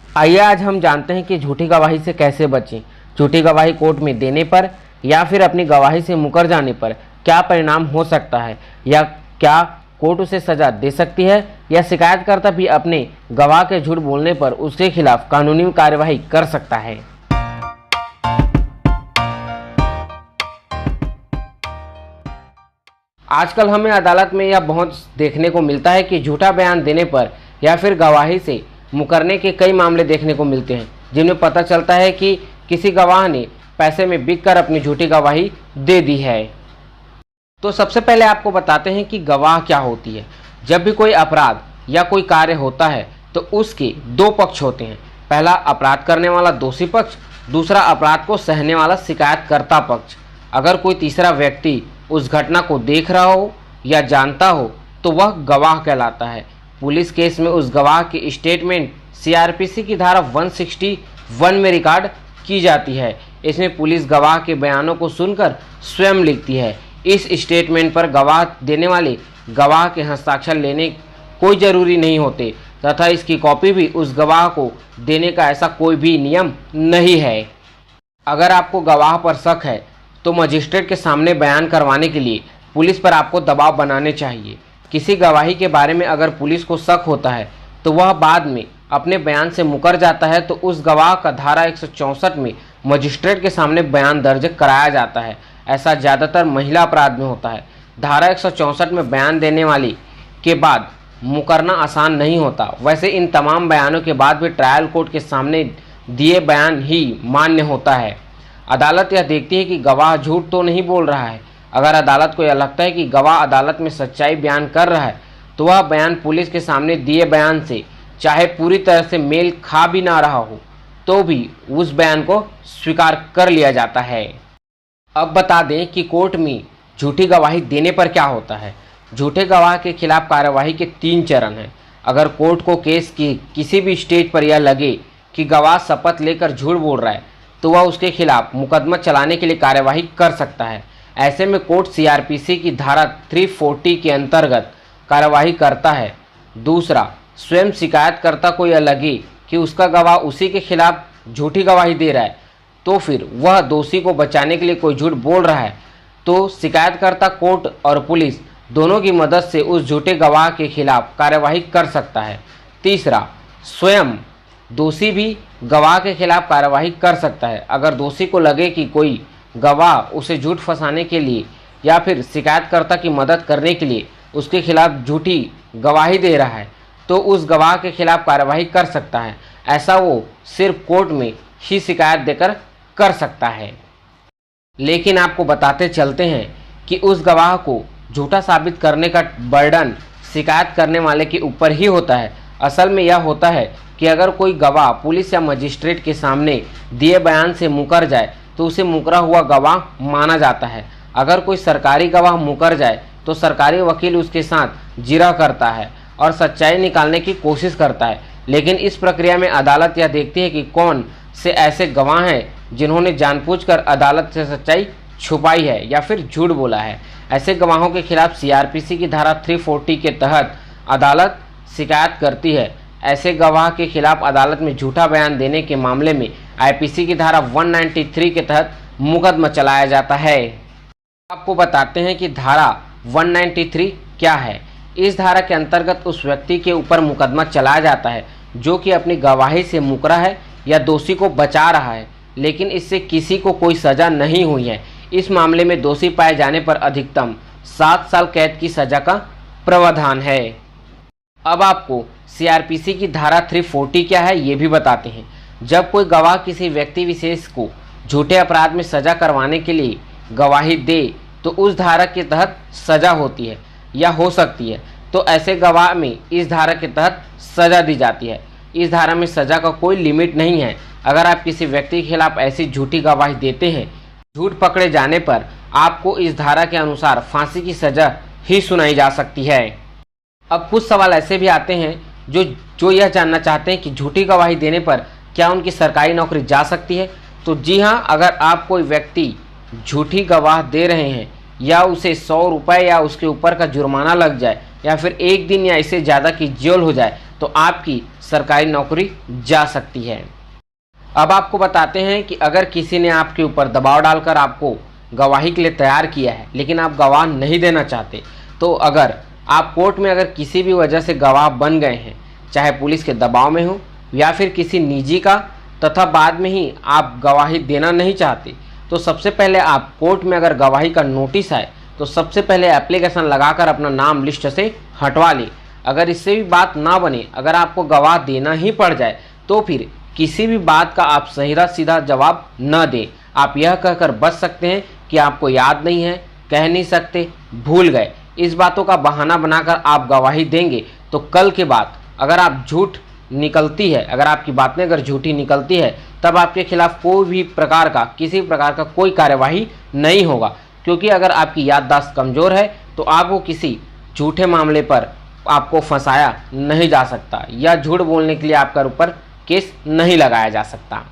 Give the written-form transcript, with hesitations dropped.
आइए आज हम जानते हैं कि झूठी गवाही से कैसे बचें। झूठी गवाही कोर्ट में देने पर या फिर अपनी गवाही से मुकर जाने पर क्या परिणाम हो सकता है, या क्या कोर्ट उसे सजा दे सकती है, या शिकायतकर्ता भी अपने गवाह के झूठ बोलने पर उसके खिलाफ कानूनी कार्यवाही कर सकता है। आजकल हमें अदालत में यह बहुत देखने को मिलता है कि झूठा बयान देने पर या फिर गवाही से मुकरने के कई मामले देखने को मिलते हैं, जिनमें पता चलता है कि किसी गवाह ने पैसे में बिककर अपनी झूठी गवाही दे दी है। तो सबसे पहले आपको बताते हैं कि गवाह क्या होती है। जब भी कोई अपराध या कोई कार्य होता है तो उसके दो पक्ष होते हैं। पहला अपराध करने वाला दोषी पक्ष, दूसरा अपराध को सहने वाला शिकायतकर्ता पक्ष। अगर कोई तीसरा व्यक्ति उस घटना को देख रहा हो या जानता हो तो वह गवाह कहलाता है। पुलिस केस में उस गवाह की स्टेटमेंट सीआरपीसी की धारा 161 में रिकॉर्ड की जाती है। इसमें पुलिस गवाह के बयानों को सुनकर स्वयं लिखती है। इस स्टेटमेंट पर गवाह देने वाले गवाह के हस्ताक्षर लेने कोई जरूरी नहीं होते तथा इसकी कॉपी भी उस गवाह को देने का ऐसा कोई भी नियम नहीं है। अगर आपको गवाह पर शक है तो मजिस्ट्रेट के सामने बयान करवाने के लिए पुलिस पर आपको दबाव बनाने चाहिए। किसी गवाही के बारे में अगर पुलिस को शक होता है तो वह बाद में अपने बयान से मुकर जाता है तो उस गवाह का धारा 164 में मजिस्ट्रेट के सामने बयान दर्ज कराया जाता है। ऐसा ज़्यादातर महिला अपराध में होता है। धारा 164 में बयान देने वाली के बाद मुकरना आसान नहीं होता। वैसे इन तमाम बयानों के बाद भी ट्रायल कोर्ट के सामने दिए बयान ही मान्य होता है। अदालत यह देखती है कि गवाह झूठ तो नहीं बोल रहा है। अगर अदालत को यह लगता है कि गवाह अदालत में सच्चाई बयान कर रहा है तो वह बयान पुलिस के सामने दिए बयान से चाहे पूरी तरह से मेल खा भी ना रहा हो तो भी उस बयान को स्वीकार कर लिया जाता है। अब बता दें कि कोर्ट में झूठी गवाही देने पर क्या होता है। झूठे गवाह के खिलाफ कार्यवाही के 3 चरण हैं। अगर कोर्ट को केस की किसी भी स्टेज पर यह लगे कि गवाह शपथ लेकर झूठ बोल रहा है तो वह उसके खिलाफ मुकदमा चलाने के लिए कार्यवाही कर सकता है। ऐसे में कोर्ट सीआरपीसी की धारा 340 के अंतर्गत कार्यवाही करता है। दूसरा, स्वयं शिकायतकर्ता को यह लगे कि उसका गवाह उसी के खिलाफ झूठी गवाही दे रहा है तो फिर वह दोषी को बचाने के लिए कोई झूठ बोल रहा है तो शिकायतकर्ता कोर्ट और पुलिस दोनों की मदद से उस झूठे गवाह के खिलाफ कार्यवाही कर सकता है। तीसरा, स्वयं दोषी भी गवाह के खिलाफ कार्यवाही कर सकता है। अगर दोषी को लगे कि कोई गवाह उसे झूठ फंसाने के लिए या फिर शिकायतकर्ता की मदद करने के लिए उसके खिलाफ झूठी गवाही दे रहा है तो उस गवाह के खिलाफ कार्यवाही कर सकता है। ऐसा वो सिर्फ कोर्ट में ही शिकायत देकर कर सकता है। लेकिन आपको बताते चलते हैं कि उस गवाह को झूठा साबित करने का बर्डन शिकायत करने वाले के ऊपर ही होता है। असल में यह होता है कि अगर कोई गवाह पुलिस या मजिस्ट्रेट के सामने दिए बयान से मुकर जाए तो उसे मुकरा हुआ गवाह माना जाता है। अगर कोई सरकारी गवाह मुकर जाए तो सरकारी वकील उसके साथ जिरह करता है और सच्चाई निकालने की कोशिश करता है। लेकिन इस प्रक्रिया में अदालत यह देखती है कि कौन से ऐसे गवाह हैं जिन्होंने जानबूझकर अदालत से सच्चाई छुपाई है या फिर झूठ बोला है। ऐसे गवाहों के खिलाफ सीआरपीसी की धारा 340 के तहत अदालत शिकायत करती है। ऐसे गवाह के खिलाफ अदालत में झूठा बयान देने के मामले में आईपीसी की धारा 193 के तहत मुकदमा चलाया जाता है। आपको बताते हैं कि धारा 193 क्या है। इस धारा के अंतर्गत उस व्यक्ति के ऊपर मुकदमा चलाया जाता है जो कि अपनी गवाही से मुकरा है या दोषी को बचा रहा है, लेकिन इससे किसी को कोई सजा नहीं हुई है। इस मामले में दोषी पाए जाने पर अधिकतम 7 साल कैद की सजा का प्रावधान है। अब आपको सीआरपीसी की धारा 340 क्या है ये भी बताते हैं। जब कोई गवाह किसी व्यक्ति विशेष को झूठे अपराध में सजा करवाने के लिए गवाही दे तो उस धारा के तहत सजा होती है या हो सकती है, तो ऐसे गवाह में इस धारा के तहत सजा दी जाती है। इस धारा में सजा का कोई लिमिट नहीं है। अगर आप किसी व्यक्ति के खिलाफ ऐसी झूठी गवाही देते हैं, झूठ पकड़े जाने पर आपको इस धारा के अनुसार फांसी की सजा ही सुनाई जा सकती है। अब कुछ सवाल ऐसे भी आते हैं जो यह जानना चाहते हैं कि झूठी गवाही देने पर क्या उनकी सरकारी नौकरी जा सकती है। तो जी हाँ, अगर आप कोई व्यक्ति झूठी गवाह दे रहे हैं या उसे 100 रुपये या उसके ऊपर का जुर्माना लग जाए या फिर 1 दिन या इससे ज़्यादा की जेल हो जाए तो आपकी सरकारी नौकरी जा सकती है। अब आपको बताते हैं कि अगर किसी ने आपके ऊपर दबाव डालकर आपको गवाही के लिए तैयार किया है लेकिन आप गवाह नहीं देना चाहते, तो अगर आप कोर्ट में अगर किसी भी वजह से गवाह बन गए हैं, चाहे पुलिस के दबाव में हो या फिर किसी निजी का, तथा बाद में ही आप गवाही देना नहीं चाहते, तो सबसे पहले आप कोर्ट में अगर गवाही का नोटिस आए तो सबसे पहले एप्लीकेशन लगाकर अपना नाम लिस्ट से हटवा लें। अगर इससे भी बात ना बने, अगर आपको गवाह देना ही पड़ जाए, तो फिर किसी भी बात का आप सीधा सीधा जवाब न दें। आप यह कहकर बच सकते हैं कि आपको याद नहीं है, कह नहीं सकते, भूल गए। इस बातों का बहाना बनाकर आप गवाही देंगे तो कल के बाद अगर आप झूठ निकलती है, अगर आपकी बातें अगर झूठी निकलती है, तब आपके खिलाफ कोई भी प्रकार का, किसी प्रकार का कोई कार्यवाही नहीं होगा। क्योंकि अगर आपकी याददाश्त कमज़ोर है तो आपको किसी झूठे मामले पर आपको फंसाया नहीं जा सकता या झूठ बोलने के लिए आपके ऊपर केस नहीं लगाया जा सकता।